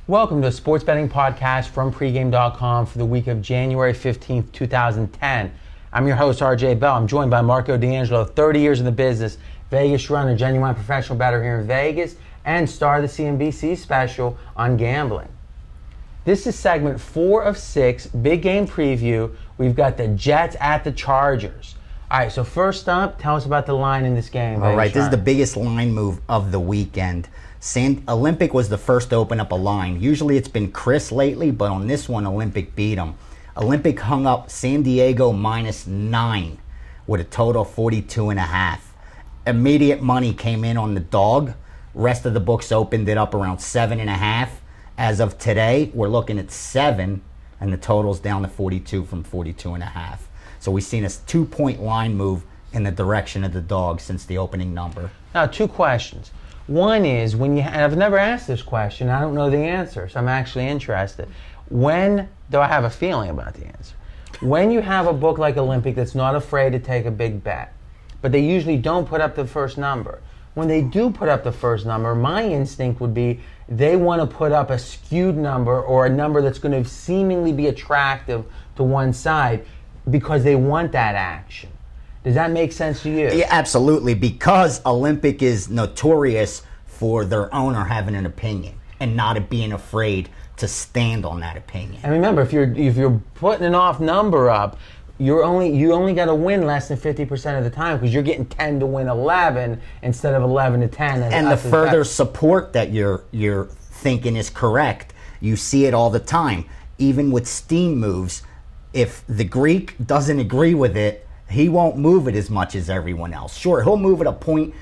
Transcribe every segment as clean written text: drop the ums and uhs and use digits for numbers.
Welcome to the Sports Betting Podcast from pregame.com for the week of January 15th, 2010. I'm your host, RJ Bell. I'm joined by Marco D'Angelo, 30 years in the business, Vegas runner, genuine professional bettor here in Vegas, and star of the CNBC special on gambling. This is segment 4 of 6, big game preview. We've got the Jets at the Chargers. All right, so first up, tell us about the line in this game. All right, this is the biggest line move of the weekend. Olympic was the first to open up a line. Usually it's been Chris lately, but on this one, Olympic beat him. Olympic hung up San Diego -9 with a total of 42.5. Immediate money came in on the dog. Rest of the books opened it up around 7.5. As of today, we're looking at 7, and the total's down to 42 from 42.5. So we've seen a 2-point line move in the direction of the dog since the opening number. Now, 2 questions. One is, and I've never asked this question, I don't know the answer, so I'm actually interested. Though I have a feeling about the answer, when you have a book like Olympic that's not afraid to take a big bet, but they usually don't put up the first number, when they do put up the first number, my instinct would be they want to put up a skewed number or a number that's going to seemingly be attractive to one side because they want that action. Does that make sense to you? Yeah, absolutely, because Olympic is notorious for their owner having an opinion and not being afraid to stand on that opinion. And remember, if you're putting an off number up, you only got to win less than 50% of the time because you're getting 10 to win 11 instead of 11 to 10. And the further support that you're thinking is correct, you see it all the time. Even with steam moves, if the Greek doesn't agree with it, he won't move it as much as everyone else. Sure, he'll move it a point,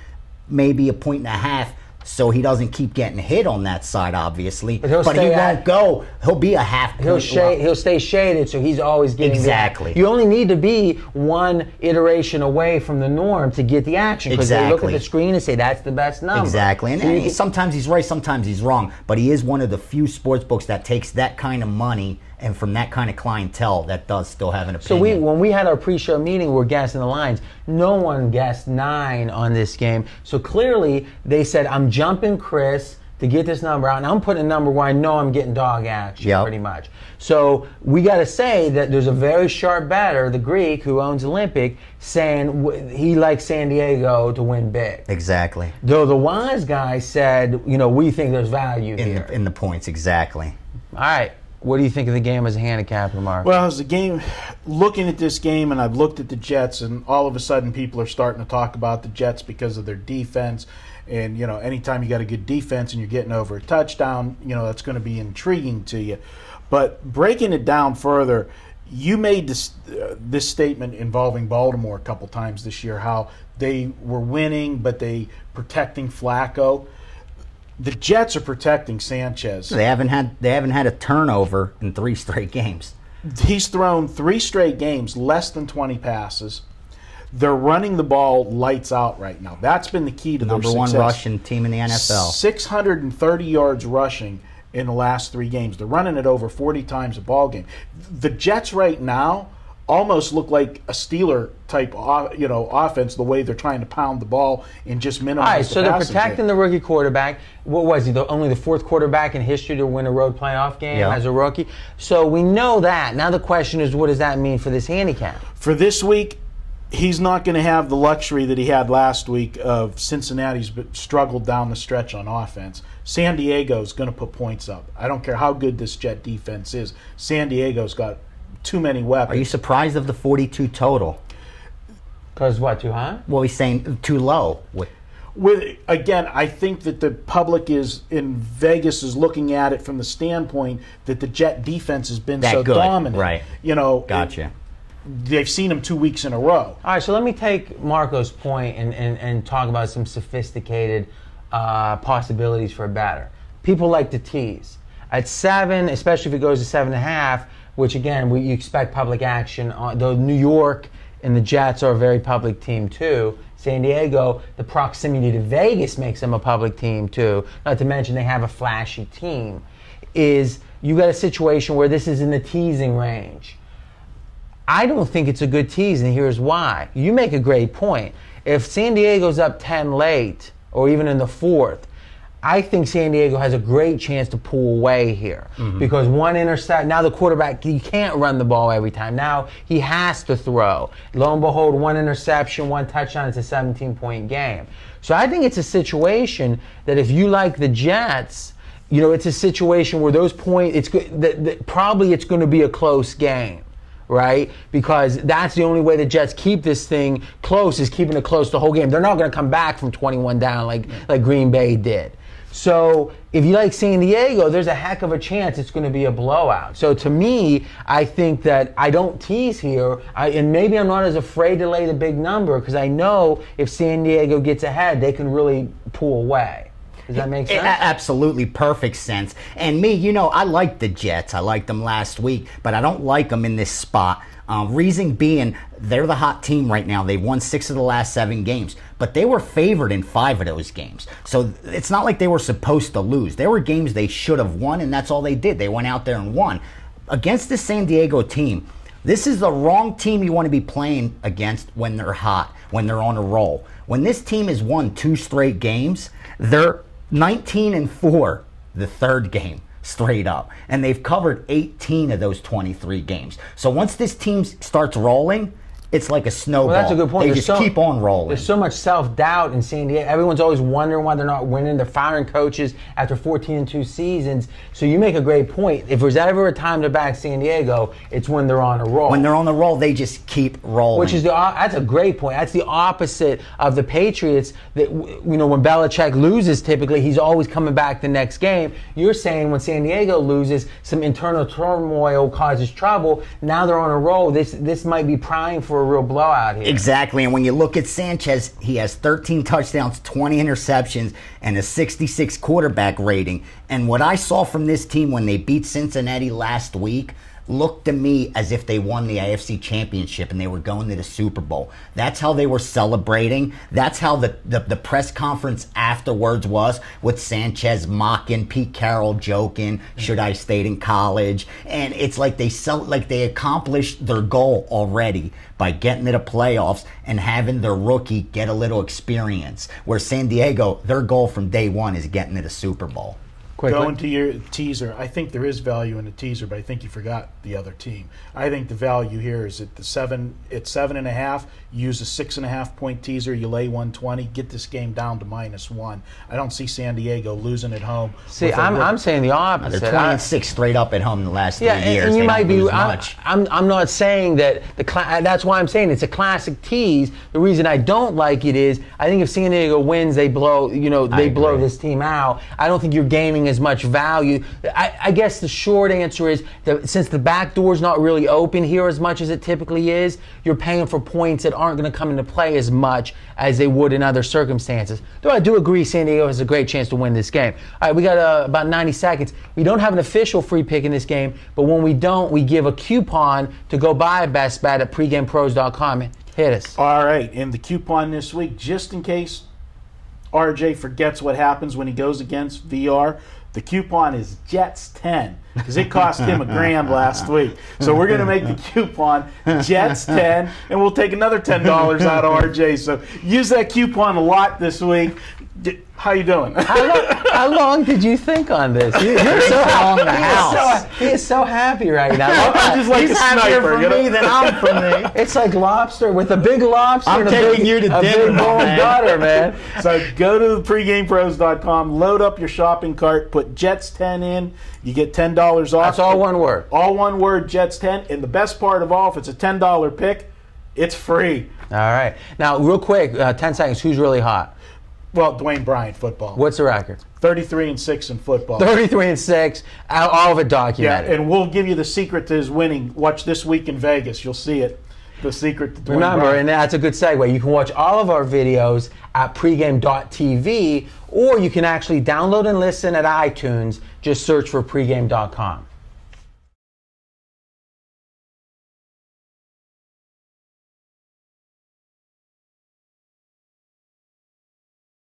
maybe 1.5 points, so he doesn't keep getting hit on that side, obviously. But he won't go. He'll be a half point. He'll stay shaded, so he's always getting exactly. You only need to be one iteration away from the norm to get the action. Because they look at the screen and say, that's the best number. Exactly. And sometimes he's right, sometimes he's wrong. But he is one of the few sports books that takes that kind of money and from that kind of clientele that does still have an opinion. So when we had our pre-show meeting, we're guessing the lines. No one guessed 9 on this game. So clearly, they said, I'm jumping Chris to get this number out, and I'm putting a number where I know I'm getting dog action, pretty much. So we got to say that there's a very sharp bettor, the Greek, who owns Olympic, saying he likes San Diego to win big. Exactly. Though the wise guy said, we think there's value here. In the points, exactly. All right. What do you think of the game as a handicapper, Mark? Well, as a game, looking at this game, and I've looked at the Jets, and all of a sudden people are starting to talk about the Jets because of their defense. And, anytime you got a good defense and you're getting over a touchdown, that's going to be intriguing to you. But breaking it down further, you made this statement involving Baltimore a couple times this year, how they were winning, but they protecting Flacco. The Jets are protecting Sanchez. They haven't had a turnover in 3 straight games. He's thrown 3 straight games, less than 20 passes. They're running the ball lights out right now. That's been the key to their success. Number 1 rushing team in the NFL. 630 yards rushing in the last 3 games. They're running it over 40 times a ball game. The Jets right now almost look like a Steeler type, offense. The way they're trying to pound the ball and just minimize. All right, so they're protecting the rookie quarterback. What was he? Only the 4th quarterback in history to win a road playoff game as a rookie. So we know that. Now the question is, what does that mean for this handicap? For this week, he's not going to have the luxury that he had last week of Cincinnati's struggled down the stretch on offense. San Diego's going to put points up. I don't care how good this Jet defense is. San Diego's got too many weapons. Are you surprised of the 42 total? Because what, too high? Well, he's saying too low. Again, I think that the public in Vegas is looking at it from the standpoint that the Jet defense has been so dominant. Right. Gotcha. They've seen him 2 weeks in a row. All right, so let me take Marco's point and talk about some sophisticated possibilities for a batter. People like to tease. At 7, especially if it goes to 7.5, which again, you expect public action, though New York and the Jets are a very public team too. San Diego, the proximity to Vegas makes them a public team too. Not to mention they have a flashy team. You got a situation where this is in the teasing range. I don't think it's a good tease, and here's why. You make a great point. If San Diego's up 10 late, or even in the 4th, I think San Diego has a great chance to pull away here because one intercept. Now the quarterback, he can't run the ball every time. Now he has to throw. Lo and behold, one interception, one touchdown. It's a 17-point game. So I think it's a situation that if you like the Jets, it's a situation where those points. Probably it's going to be a close game. Right? Because that's the only way the Jets keep this thing close is keeping it close the whole game. They're not going to come back from 21 down like Green Bay did. So if you like San Diego, there's a heck of a chance it's going to be a blowout. So to me, I think that I don't tease here, and maybe I'm not as afraid to lay the big number because I know if San Diego gets ahead, they can really pull away. Does that make sense? Absolutely perfect sense. And me, I like the Jets. I liked them last week, but I don't like them in this spot. Reason being, they're the hot team right now. They've won 6 of the last 7 games, but they were favored in 5 of those games. So it's not like they were supposed to lose. There were games they should have won, and that's all they did. They went out there and won. Against the San Diego team, this is the wrong team you want to be playing against when they're hot, when they're on a roll. When this team has won 2 straight games, they're 19-4 the third game straight up, and they've covered 18 of those 23 games. So once this team starts rolling, it's like a snowball. Well, that's a good point. They just keep on rolling. There's so much self-doubt in San Diego. Everyone's always wondering why they're not winning. They're firing coaches after 14-2 seasons. So you make a great point. If there's ever a time to back San Diego, it's when they're on a roll. When they're on the roll, they just keep rolling. Which is that's a great point. That's the opposite of the Patriots. That when Belichick loses, typically he's always coming back the next game. You're saying when San Diego loses, some internal turmoil causes trouble. Now they're on a roll. This might be prime for a real blowout here. Exactly, and when you look at Sanchez, he has 13 touchdowns, 20 interceptions, and a 66 quarterback rating. And what I saw from this team when they beat Cincinnati last week looked to me as if they won the AFC Championship and they were going to the Super Bowl. That's how they were celebrating. That's how the press conference afterwards was, with Sanchez mocking, Pete Carroll joking, should I stayed in college? And it's like they accomplished their goal already by getting to the playoffs and having their rookie get a little experience. Where San Diego, their goal from day one is getting to the Super Bowl. Going to your teaser, I think there is value in the teaser, but I think you forgot the other team. I think the value here is at the 7.5. You use a 6.5 point teaser. You lay 120. Get this game down to -1. I don't see San Diego losing at home. See, I'm saying the opposite. They're 26 straight up at home in the last 3 years. And you they might be. Much. I'm not saying that that's why I'm saying it's a classic tease. The reason I don't like it is I think if San Diego wins, they blow. They blow this team out. I don't think you're gaining as much value. I guess the short answer is that since the back door's not really open here as much as it typically is, you're paying for points that aren't going to come into play as much as they would in other circumstances. Though I do agree San Diego has a great chance to win this game. All right, we got about 90 seconds. We don't have an official free pick in this game, but when we don't, we give a coupon to go buy a best bet at pregamepros.com. Hit us. All right, and the coupon this week, just in case RJ forgets what happens when he goes against VR, the coupon is Jets10 because it cost him $1,000 last week. So we're going to make the coupon Jets10, and we'll take another $10 out of RJ. So use that coupon a lot this week. How you doing? How long did you think on this? You're so he is so happy right now. I'm just like He's a happier sniper. for me than I'm for me. It's like lobster with a big lobster I'm and taking you to a dinner, big bowl of man. butter, man. So go to pregamepros.com, load up your shopping cart, put Jets10 in, you get $10 off. That's all one word. All one word, Jets10. And the best part of all, if it's a $10 pick, it's free. All right. Now, real quick, 10 seconds. Who's really hot? Well, Dwayne Bryant football. What's the record? 33-6 in football. 33-6. All of it documented. Yeah, and we'll give you the secret to his winning. Watch This Week in Vegas. You'll see it. The secret to Dwayne Remember, Bryant. and that's a good segue. You can watch all of our videos at pregame.tv, or you can actually download and listen at iTunes. Just search for pregame.com.